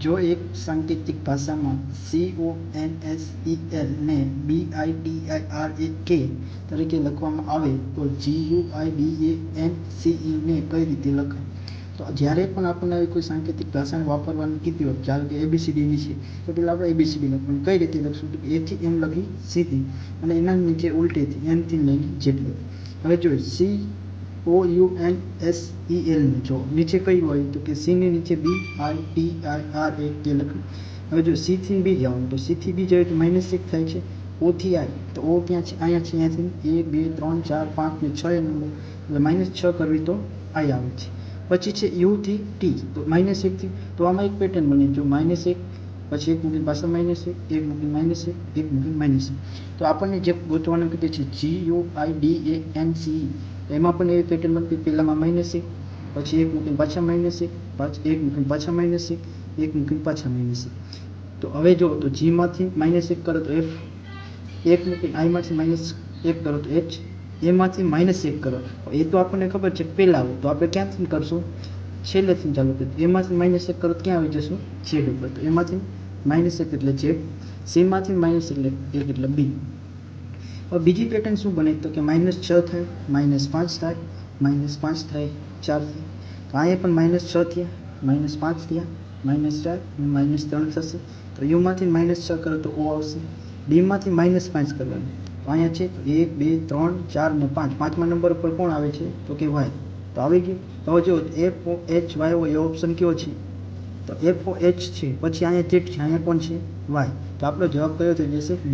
જો એક સાંકેતિક ભાષામાં CONSEL ને BIDIRAK તરીકે લખવામાં આવે તો GUIDANCE ને કઈ રીતે લખાય? તો જ્યારે પણ આપણને આવી કોઈ સાંકેતિક ભાષાને વાપરવાનું કીધી હોય, જ્યારે કે ABCD છે તો પેલા આપણે ABCD લખવાનું. કઈ રીતે લખશું? તો A થી M લખી સીધી અને એના નીચે ઉલટેથી N થી લઈને જેટલું. હવે જો COUNSEL જો નીચે કઈ હોય તો કે C ની નીચે BIDIRAK લખ્યું. હવે જો C થી B જવાનું તો C થી B જાય તો -1 થાય છે. O થી I તો O ક્યાં છે? અહીંયા છે. અહીંયાથી 1 2 3 4 5 ને 6 નંબર એટલે -6 કરવી તો I આવે છે. પછી છે U થી T તો -1 થી તો આમાં એક પેટર્ન બની જો -1 પછી એક મૂકીને પાછા -1 એક મૂકીને -1 એક મૂકીને -1. તો આપણને જે ગોતવાનું કીધું છે GUIDANCE એમાં પણ એવી પેટર્ન બનતી. પહેલામાં -1 પછી એક મૂકીને પાછા -1 પાછું એક મૂકીને પાછા -1 એક મૂકીને પાછા -1. તો હવે જો તો G માંથી -1 કરો તો F, એક મૂકીને I માંથી -1 કરો તો H, A માંથી -1 કરો એ તો આપણને ખબર છે પહેલા આવે તો આપણે ક્યાંથી કરશું? છેલ્લેથી ચાલુ કરીએ. A માંથી -1 કરો તો ક્યાં આવી જશું? છેડ ઉપર. તો એમાંથી -1 એટલે Z, C માંથી -1 એટલે B. હવે બીજી પેટર્ન શું બને તો કે -6 થાય, -5 થાય, -5 થાય, 4 થાય. તો અહીંયા પણ -6 થયા, -5 થયા, -4 -3 થશે. તો U માંથી -6 કરો તો O આવશે. D માંથી -5 કરવાનું તો અહીંયા છે 1 2 3 4 ને 5. પાંચમા નંબર ઉપર કોણ આવે છે તો કે Y. તો આવી ગયું. તો જો FOHY હોય એ ઓપ્શન કયો છે? તો FOH છે. પછી અહીંયા Z છે, અહીંયા કોણ છે? Y. તો આપણો જવાબ કયો થઈ જશે? B.